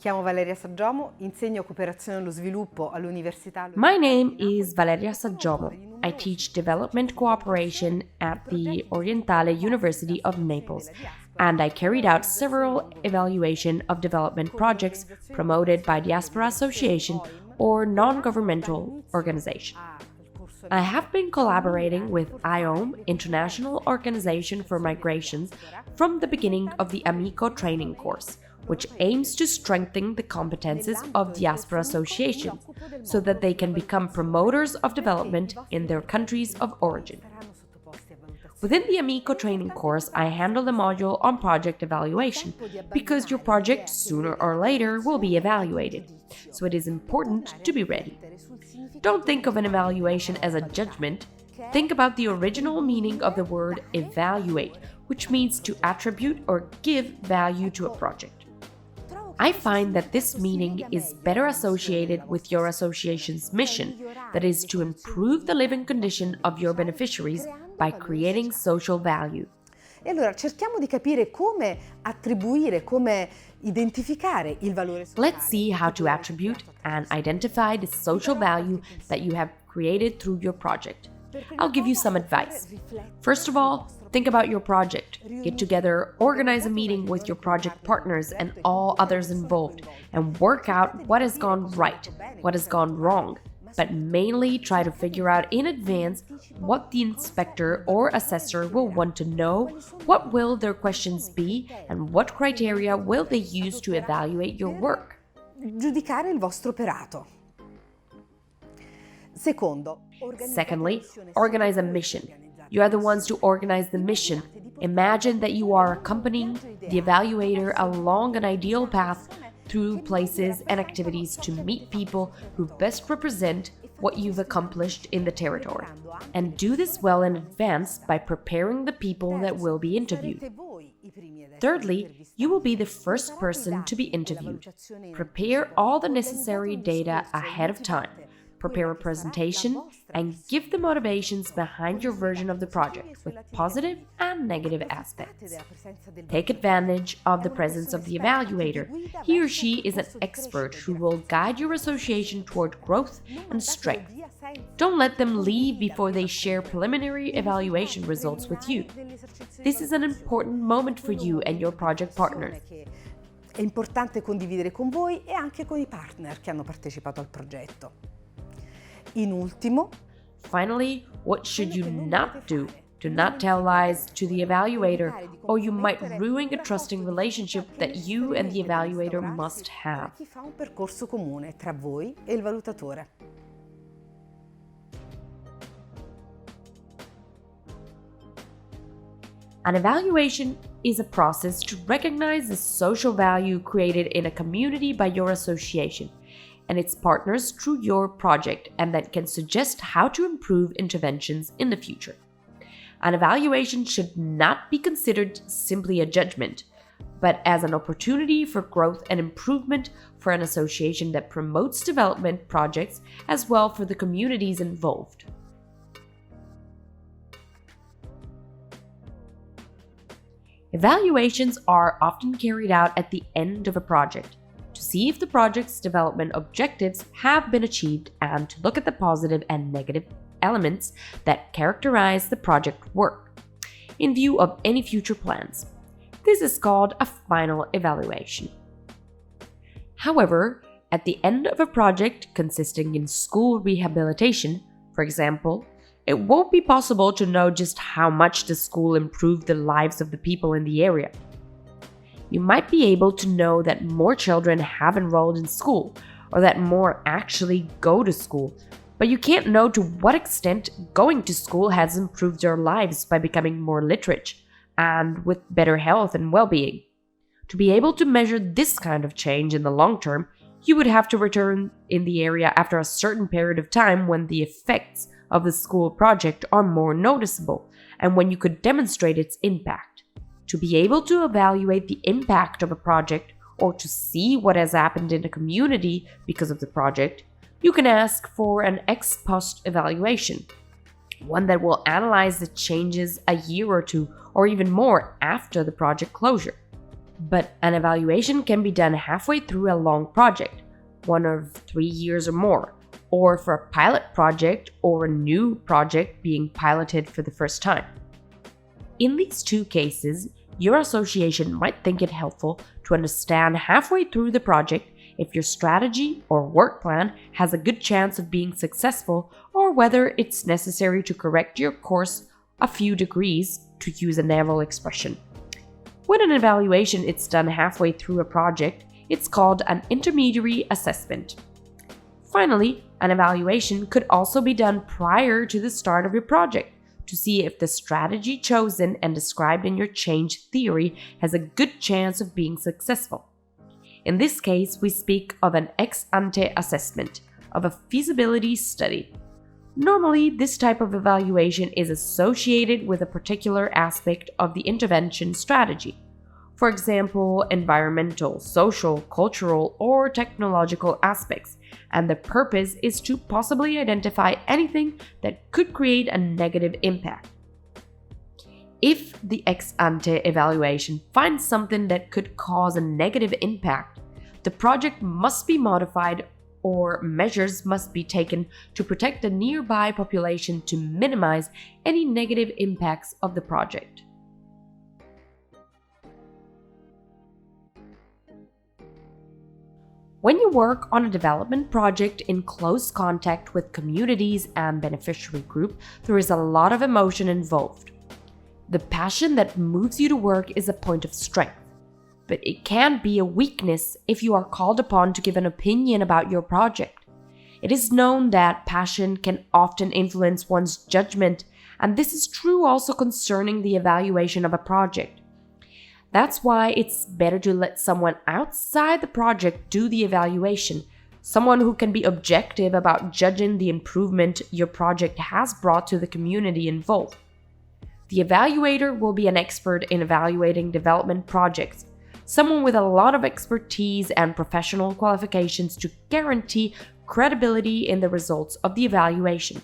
chiamo Valeria Saggiomo, insegno cooperazione allo sviluppo all'Università. My name is Valeria Saggiomo. I teach development cooperation at the Orientale University of Naples, and I carried out several evaluation of development projects promoted by Diaspora Association or non-governmental organization. I have been collaborating with IOM, International Organization for Migrations, from the beginning of the Amico training course, which aims to strengthen the competences of Diaspora Association so that they can become promoters of development in their countries of origin. Within the Amico training course, I handle the module on project evaluation because your project sooner or later will be evaluated, so it is important to be ready. Don't think of an evaluation as a judgment. Think about the original meaning of the word evaluate, which means to attribute or give value to a project. I find that this meaning is better associated with your association's mission, that is to improve the living condition of your beneficiaries by creating social value. E allora cerchiamo di capire come attribuire, come identificare il valore sociale. Let's see how to attribute and identify the social value that you have created through your project. I'll give you some advice. First of all, think about your project. Get together, organize a meeting with your project partners and all others involved, and work out what has gone right, what has gone wrong, but mainly try to figure out in advance what the inspector or assessor will want to know, what will their questions be, and what criteria will they use to evaluate your work. Giudicare il vostro operato. Secondly, organize a mission. You are the ones to organize the mission. Imagine that you are accompanying the evaluator along an ideal path through places and activities to meet people who best represent what you've accomplished in the territory. And do this well in advance by preparing the people that will be interviewed. Thirdly, you will be the first person to be interviewed. Prepare all the necessary data ahead of time. Prepare a presentation and give the motivations behind your version of the project with positive and negative aspects. Take advantage of the presence of the evaluator. He or she is an expert who will guide your association toward growth and strength. Don't let them leave before they share preliminary evaluation results with you. This is an important moment for you and your project partners. È importante condividere con voi e anche con i partner che hanno partecipato al progetto. In ultimo, finally, what should you not do? Do not tell lies to the evaluator, or you might ruin a trusting relationship that you and the evaluator must have. Chi fa un percorso comune tra voi e il valutatore. An evaluation is a process to recognize the social value created in a community by your association and its partners through your project, and that can suggest how to improve interventions in the future. An evaluation should not be considered simply a judgment, but as an opportunity for growth and improvement for an association that promotes development projects as well for the communities involved. Evaluations are often carried out at the end of a project, to see if the project's development objectives have been achieved and to look at the positive and negative elements that characterize the project work, in view of any future plans. This is called a final evaluation. However, at the end of a project consisting in school rehabilitation, for example, it won't be possible to know just how much the school improved the lives of the people in the area. You might be able to know that more children have enrolled in school, or that more actually go to school, but you can't know to what extent going to school has improved their lives by becoming more literate and with better health and well-being. To be able to measure this kind of change in the long term, you would have to return in the area after a certain period of time when the effects of the school project are more noticeable and when you could demonstrate its impact. To be able to evaluate the impact of a project or to see what has happened in a community because of the project, you can ask for an ex post evaluation, one that will analyze the changes a year or two or even more after the project closure. But an evaluation can be done halfway through a long project, 1 or 3 years or more, or for a pilot project or a new project being piloted for the first time. In these two cases, your association might think it helpful to understand halfway through the project if your strategy or work plan has a good chance of being successful or whether it's necessary to correct your course a few degrees, to use a naval expression. When an evaluation is done halfway through a project, it's called an intermediary assessment. Finally, an evaluation could also be done prior to the start of your project to see if the strategy chosen and described in your change theory has a good chance of being successful. In this case, we speak of an ex ante assessment, of a feasibility study. Normally, this type of evaluation is associated with a particular aspect of the intervention strategy. For example, environmental, social, cultural, or technological aspects, and the purpose is to possibly identify anything that could create a negative impact. If the ex ante evaluation finds something that could cause a negative impact, the project must be modified or measures must be taken to protect the nearby population to minimize any negative impacts of the project. When you work on a development project in close contact with communities and beneficiary group, there is a lot of emotion involved. The passion that moves you to work is a point of strength, but it can be a weakness if you are called upon to give an opinion about your project. It is known that passion can often influence one's judgment, and this is true also concerning the evaluation of a project. That's why it's better to let someone outside the project do the evaluation, someone who can be objective about judging the improvement your project has brought to the community involved. The evaluator will be an expert in evaluating development projects, someone with a lot of expertise and professional qualifications to guarantee credibility in the results of the evaluation.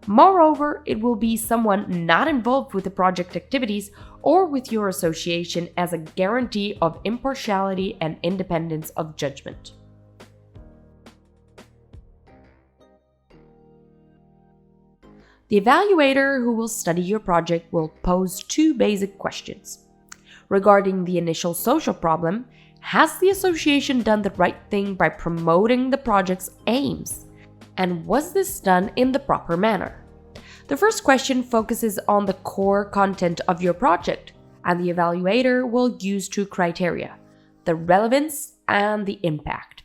Moreover, it will be someone not involved with the project activities or with your association as a guarantee of impartiality and independence of judgment. The evaluator who will study your project will pose two basic questions. Regarding the initial social problem, has the association done the right thing by promoting the project's aims? And was this done in the proper manner? The first question focuses on the core content of your project, and the evaluator will use two criteria: the relevance and the impact.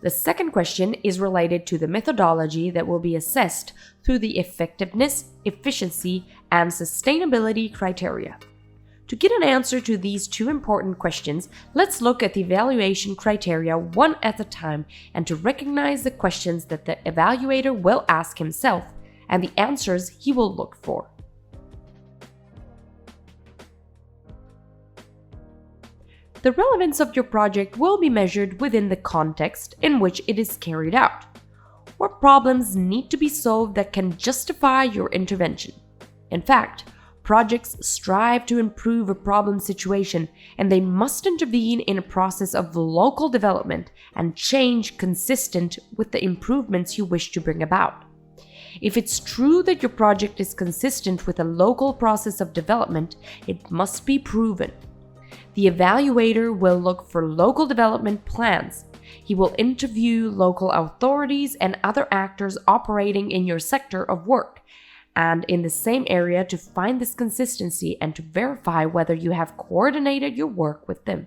The second question is related to the methodology that will be assessed through the effectiveness, efficiency, and sustainability criteria. To get an answer to these two important questions, let's look at the evaluation criteria one at a time and to recognize the questions that the evaluator will ask himself and the answers he will look for. The relevance of your project will be measured within the context in which it is carried out. What problems need to be solved that can justify your intervention? In fact, projects strive to improve a problem situation, and they must intervene in a process of local development and change consistent with the improvements you wish to bring about. If it's true that your project is consistent with a local process of development, it must be proven. The evaluator will look for local development plans. He will interview local authorities and other actors operating in your sector of work and in the same area to find this consistency and to verify whether you have coordinated your work with them.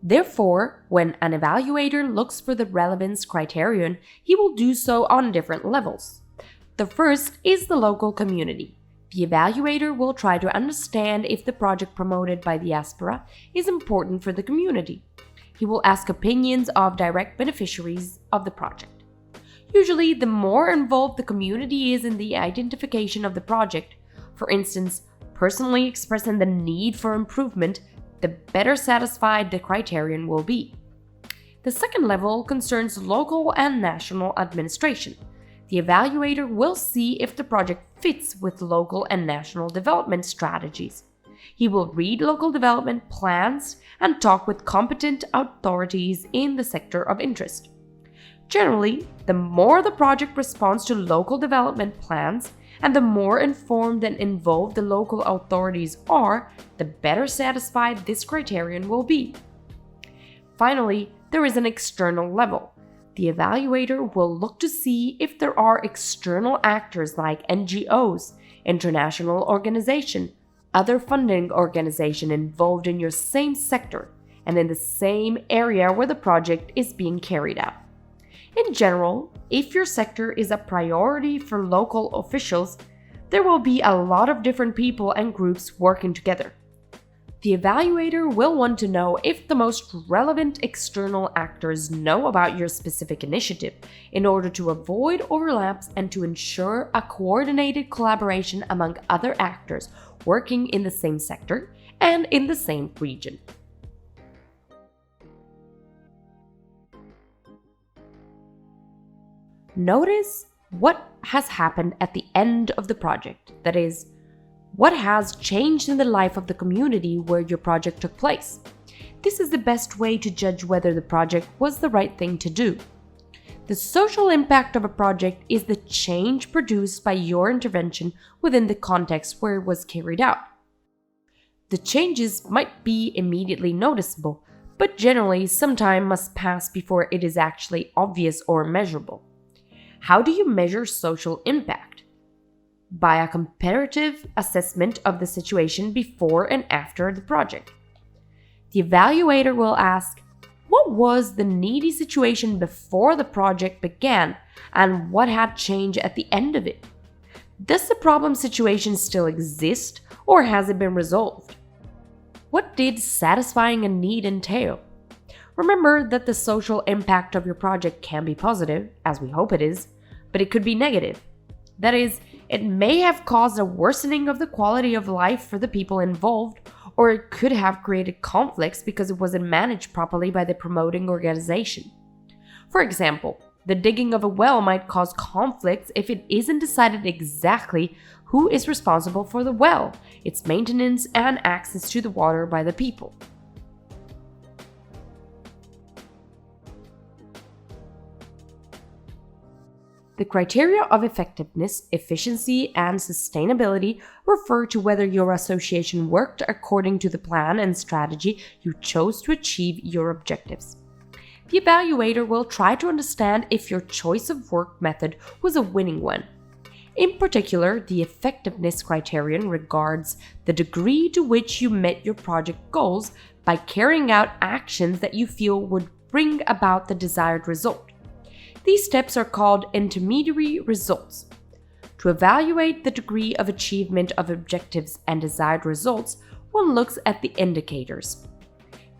Therefore, when an evaluator looks for the relevance criterion, he will do so on different levels. The first is the local community. The evaluator will try to understand if the project promoted by the aspirant is important for the community. He will ask opinions of direct beneficiaries of the project. Usually, the more involved the community is in the identification of the project, for instance, personally expressing the need for improvement, the better satisfied the criterion will be. The second level concerns local and national administration. The evaluator will see if the project fits with local and national development strategies. he will read local development plans and talk with competent authorities in the sector of interest. Generally, the more the project responds to local development plans and the more informed and involved the local authorities are, the better satisfied this criterion will be. Finally, there is an external level. The evaluator will look to see if there are external actors like NGOs, international organization, other funding organization involved in your same sector and in the same area where the project is being carried out. In general, if your sector is a priority for local officials, there will be a lot of different people and groups working together. The evaluator will want to know if the most relevant external actors know about your specific initiative in order to avoid overlaps and to ensure a coordinated collaboration among other actors working in the same sector and in the same region. Notice what has happened at the end of the project, that is, what has changed in the life of the community where your project took place. This is the best way to judge whether the project was the right thing to do. The social impact of a project is the change produced by your intervention within the context where it was carried out. The changes might be immediately noticeable, but generally some time must pass before it is actually obvious or measurable. How do you measure social impact? By a comparative assessment of the situation before and after the project. The evaluator will ask, what was the needy situation before the project began and what had changed at the end of it? Does the problem situation still exist or has it been resolved? What did satisfying a need entail? Remember that the social impact of your project can be positive, as we hope it is, but it could be negative. That is, it may have caused a worsening of the quality of life for the people involved, or it could have created conflicts because it wasn't managed properly by the promoting organization. For example, the digging of a well might cause conflicts if it isn't decided exactly who is responsible for the well, its maintenance, and access to the water by the people. The criteria of effectiveness, efficiency, and sustainability refer to whether your association worked according to the plan and strategy you chose to achieve your objectives. The evaluator will try to understand if your choice of work method was a winning one. In particular, the effectiveness criterion regards the degree to which you met your project goals by carrying out actions that you feel would bring about the desired result. These steps are called intermediary results. To evaluate the degree of achievement of objectives and desired results, one looks at the indicators.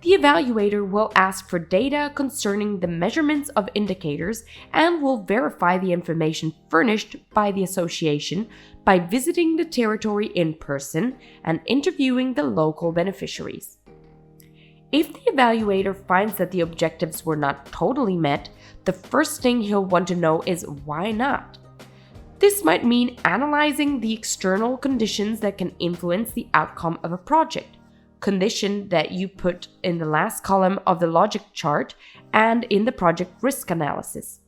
The evaluator will ask for data concerning the measurements of indicators and will verify the information furnished by the association by visiting the territory in person and interviewing the local beneficiaries. If the evaluator finds that the objectives were not totally met, the first thing he'll want to know is why not. This might mean analyzing the external conditions that can influence the outcome of a project, condition that you put in the last column of the logic chart and in the project risk analysis.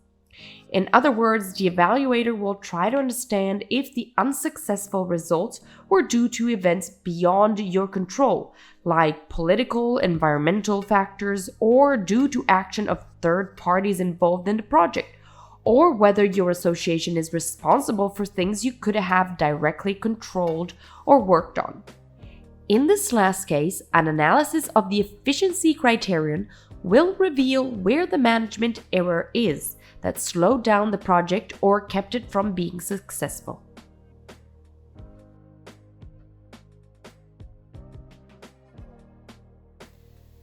In other words, the evaluator will try to understand if the unsuccessful results were due to events beyond your control, like political, environmental factors, or due to action of third parties involved in the project, or whether your association is responsible for things you could have directly controlled or worked on. In this last case, an analysis of the efficiency criterion will reveal where the management error is that slowed down the project or kept it from being successful.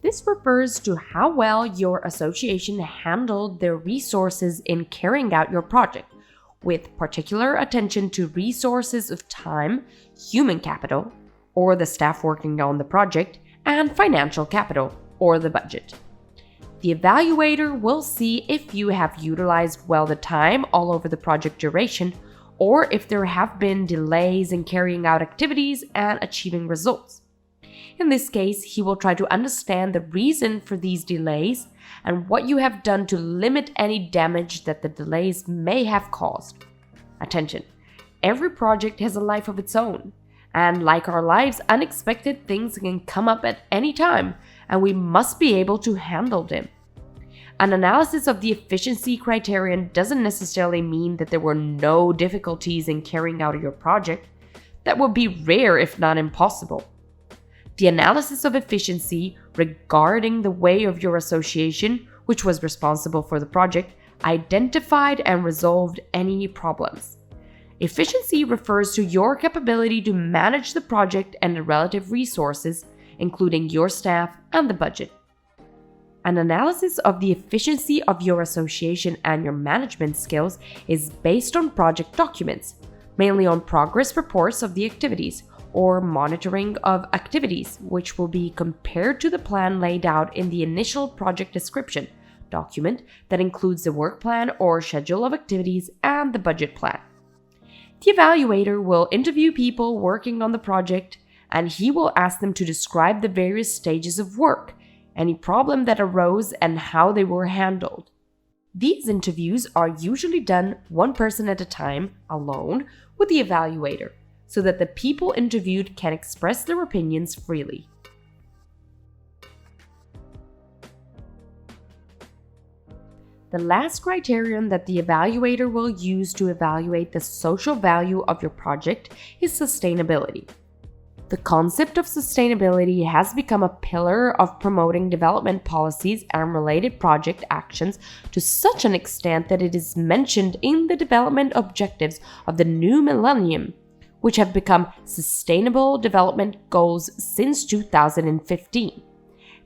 This refers to how well your association handled their resources in carrying out your project, with particular attention to resources of time, human capital, or the staff working on the project, and financial capital, or the budget. The evaluator will see if you have utilized well the time all over the project duration, or if there have been delays in carrying out activities and achieving results. In this case, he will try to understand the reason for these delays and what you have done to limit any damage that the delays may have caused. Attention! Every project has a life of its own, and like our lives, unexpected things can come up at any time, and we must be able to handle them. An analysis of the efficiency criterion doesn't necessarily mean that there were no difficulties in carrying out your project. That would be rare if not impossible. The analysis of efficiency regarding the way of your association, which was responsible for the project, identified and resolved any problems. Efficiency refers to your capability to manage the project and the relative resources, including your staff and the budget. An analysis of the efficiency of your association and your management skills is based on project documents, mainly on progress reports of the activities or monitoring of activities, which will be compared to the plan laid out in the initial project description document that includes the work plan or schedule of activities and the budget plan. The evaluator will interview people working on the project, and he will ask them to describe the various stages of work, any problem that arose, and how they were handled. These interviews are usually done one person at a time, alone, with the evaluator, so that the people interviewed can express their opinions freely. The last criterion that the evaluator will use to evaluate the social value of your project is sustainability. The concept of sustainability has become a pillar of promoting development policies and related project actions to such an extent that it is mentioned in the development objectives of the new millennium, which have become Sustainable Development Goals since 2015.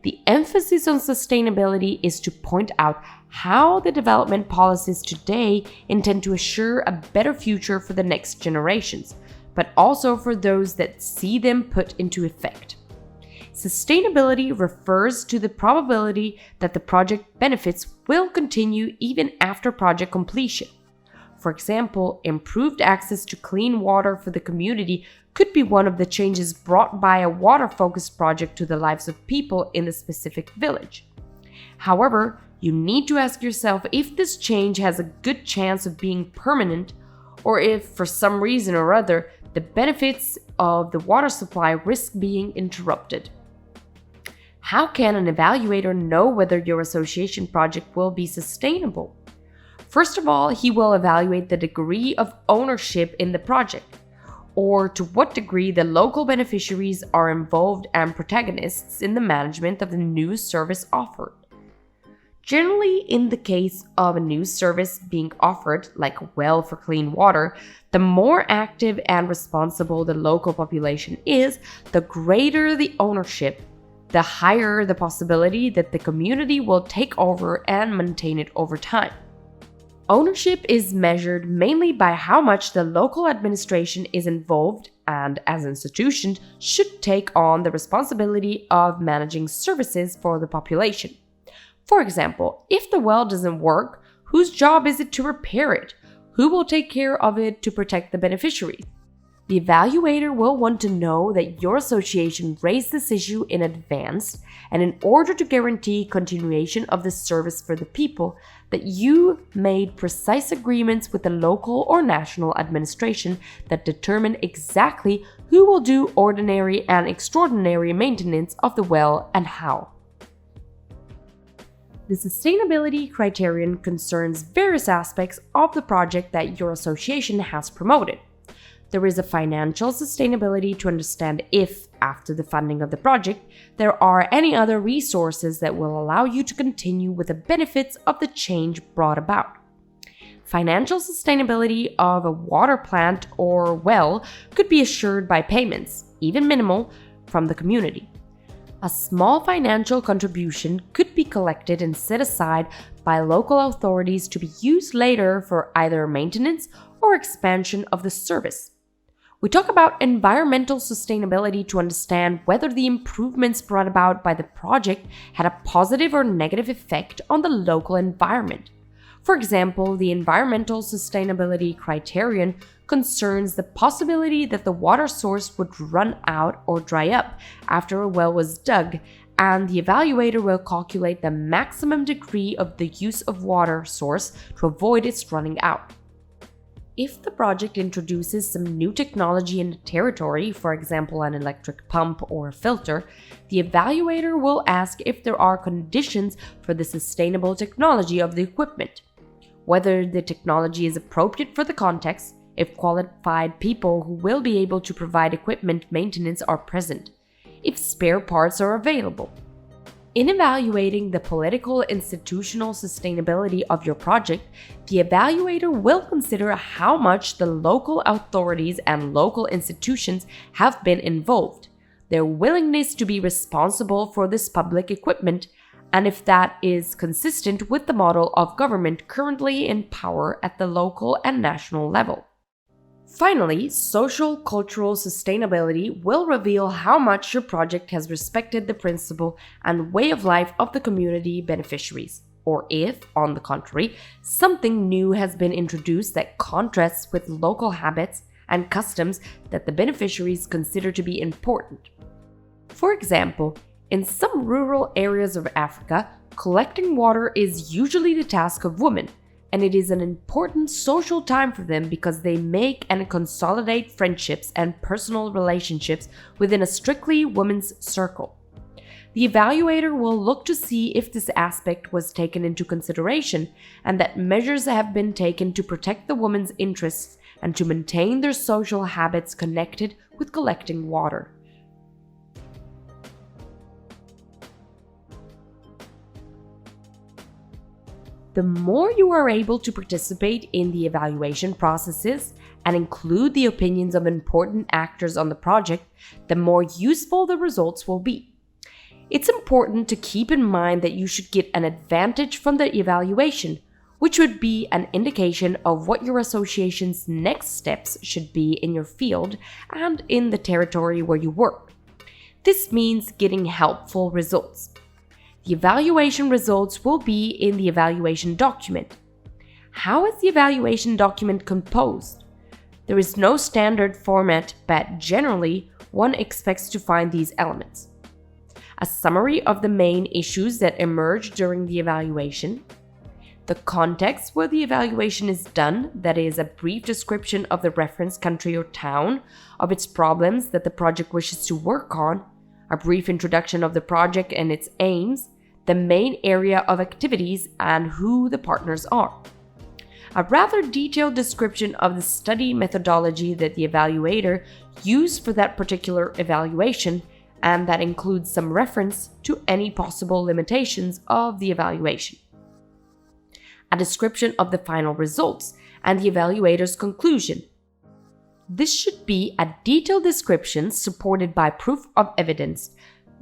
The emphasis on sustainability is to point out how the development policies today intend to assure a better future for the next generations, but also for those that see them put into effect. Sustainability refers to the probability that the project benefits will continue even after project completion. For example, improved access to clean water for the community could be one of the changes brought by a water-focused project to the lives of people in the specific village. However, you need to ask yourself if this change has a good chance of being permanent, or if, for some reason or other, the benefits of the water supply risk being interrupted. How can an evaluator know whether your association project will be sustainable? First of all, he will evaluate the degree of ownership in the project, or to what degree the local beneficiaries are involved and protagonists in the management of the new service offered. Generally, in the case of a new service being offered, like a well for clean water, the more active and responsible the local population is, the greater the ownership, the higher the possibility that the community will take over and maintain it over time. Ownership is measured mainly by how much the local administration is involved and, as institutions, should take on the responsibility of managing services for the population. For example, if the well doesn't work, whose job is it to repair it? Who will take care of it to protect the beneficiaries? The evaluator will want to know that your association raised this issue in advance, and in order to guarantee continuation of the service for the people, that you made precise agreements with the local or national administration that determine exactly who will do ordinary and extraordinary maintenance of the well and how. The sustainability criterion concerns various aspects of the project that your association has promoted. There is a financial sustainability to understand if, after the funding of the project, there are any other resources that will allow you to continue with the benefits of the change brought about. Financial sustainability of a water plant or well could be assured by payments, even minimal, from the community. A small financial contribution could be collected and set aside by local authorities to be used later for either maintenance or expansion of the service. We talk about environmental sustainability to understand whether the improvements brought about by the project had a positive or negative effect on the local environment. For example, the environmental sustainability criterion concerns the possibility that the water source would run out or dry up after a well was dug, and the evaluator will calculate the maximum degree of the use of water source to avoid its running out. If the project introduces some new technology in the territory, for example an electric pump or a filter, the evaluator will ask if there are conditions for the sustainable technology of the equipment, whether the technology is appropriate for the context, if qualified people who will be able to provide equipment maintenance are present, if spare parts are available. In evaluating the political institutional sustainability of your project, the evaluator will consider how much the local authorities and local institutions have been involved, their willingness to be responsible for this public equipment, and if that is consistent with the model of government currently in power at the local and national level. Finally, social-cultural sustainability will reveal how much your project has respected the principle and way of life of the community beneficiaries, or if, on the contrary, something new has been introduced that contrasts with local habits and customs that the beneficiaries consider to be important. For example, in some rural areas of Africa, collecting water is usually the task of women, and it is an important social time for them because they make and consolidate friendships and personal relationships within a strictly women's circle. The evaluator will look to see if this aspect was taken into consideration and that measures have been taken to protect the women's interests and to maintain their social habits connected with collecting water. The more you are able to participate in the evaluation processes and include the opinions of important actors on the project, the more useful the results will be. It's important to keep in mind that you should get an advantage from the evaluation, which would be an indication of what your association's next steps should be in your field and in the territory where you work. This means getting helpful results. The evaluation results will be in the evaluation document. How is the evaluation document composed? There is no standard format, but generally, one expects to find these elements: a summary of the main issues that emerge during the evaluation, the context where the evaluation is done, that is, a brief description of the reference country or town, of its problems that the project wishes to work on, a brief introduction of the project and its aims, the main area of activities, and who the partners are. A rather detailed description of the study methodology that the evaluator used for that particular evaluation, and that includes some reference to any possible limitations of the evaluation. A description of the final results and the evaluator's conclusion. This should be a detailed description supported by proof of evidence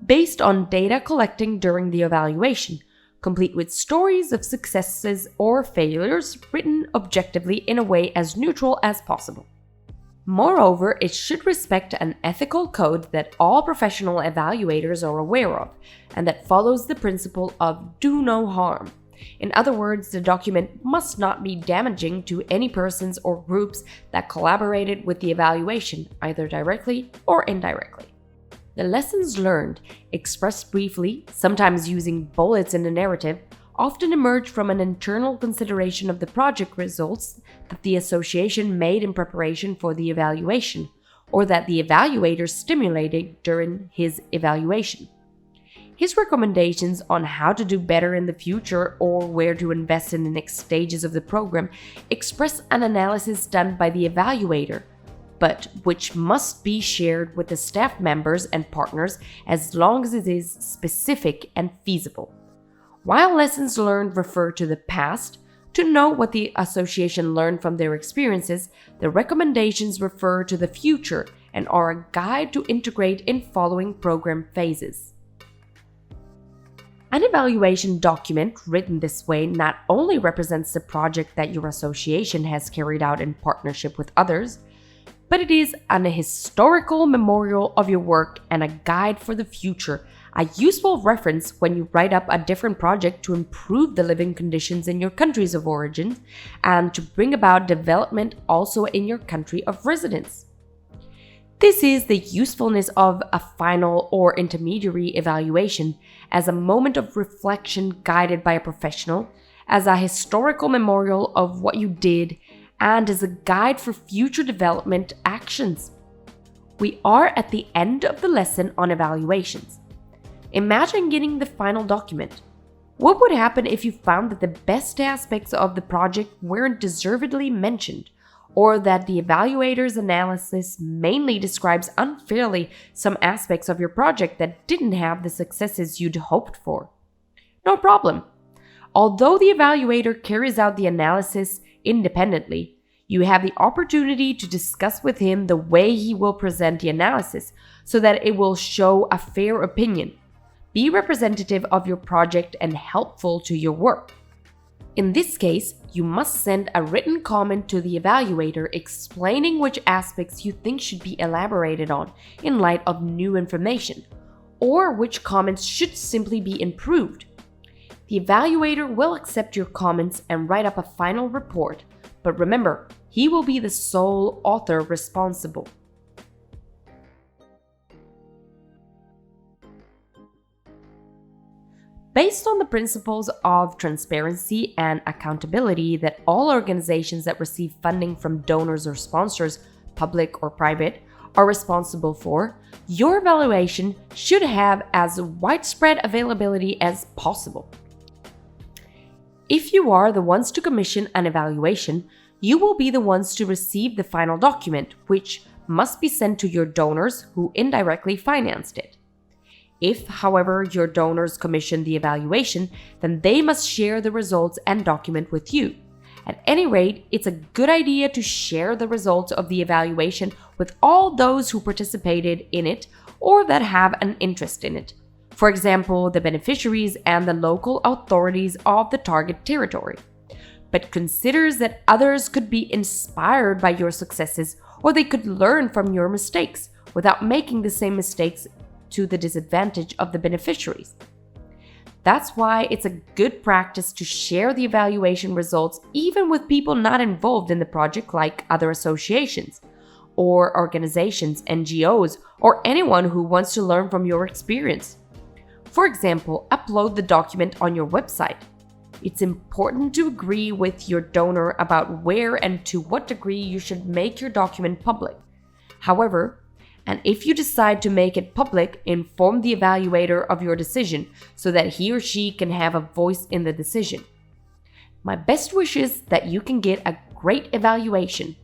based on data collecting during the evaluation, complete with stories of successes or failures written objectively in a way as neutral as possible. Moreover, it should respect an ethical code that all professional evaluators are aware of, and that follows the principle of do no harm. In other words, the document must not be damaging to any persons or groups that collaborated with the evaluation, either directly or indirectly. The lessons learned, expressed briefly, sometimes using bullets in the narrative, often emerge from an internal consideration of the project results that the association made in preparation for the evaluation, or that the evaluator stimulated during his evaluation. His recommendations on how to do better in the future or where to invest in the next stages of the program express an analysis done by the evaluator, but which must be shared with the staff members and partners as long as it is specific and feasible. While lessons learned refer to the past, to know what the association learned from their experiences, the recommendations refer to the future and are a guide to integrate in following program phases. An evaluation document written this way not only represents the project that your association has carried out in partnership with others, but it is an historical memorial of your work and a guide for the future, a useful reference when you write up a different project to improve the living conditions in your countries of origin and to bring about development also in your country of residence. This is the usefulness of a final or intermediary evaluation as a moment of reflection guided by a professional, as a historical memorial of what you did, and as a guide for future development actions. We are at the end of the lesson on evaluations. Imagine getting the final document. What would happen if you found that the best aspects of the project weren't deservedly mentioned, or that the evaluator's analysis mainly describes unfairly some aspects of your project that didn't have the successes you'd hoped for? No problem. Although the evaluator carries out the analysis independently, you have the opportunity to discuss with him the way he will present the analysis so that it will show a fair opinion, be representative of your project, and helpful to your work. In this case, you must send a written comment to the evaluator explaining which aspects you think should be elaborated on in light of new information, or which comments should simply be improved. The evaluator will accept your comments and write up a final report, but remember, he will be the sole author responsible. Based on the principles of transparency and accountability that all organizations that receive funding from donors or sponsors, public or private, are responsible for, your evaluation should have as widespread availability as possible. If you are the ones to commission an evaluation, you will be the ones to receive the final document, which must be sent to your donors who indirectly financed it. If, however, your donors commission the evaluation, then they must share the results and document with you. At any rate, it's a good idea to share the results of the evaluation with all those who participated in it or that have an interest in it. For example, the beneficiaries and the local authorities of the target territory. But considers that others could be inspired by your successes, or they could learn from your mistakes without making the same mistakes to the disadvantage of the beneficiaries. That's why it's a good practice to share the evaluation results even with people not involved in the project, like other associations or organizations, NGOs, or anyone who wants to learn from your experience. For example, upload the document on your website. It's important to agree with your donor about where and to what degree you should make your document public. However, and if you decide to make it public, inform the evaluator of your decision so that he or she can have a voice in the decision. My best wishes that you can get a great evaluation.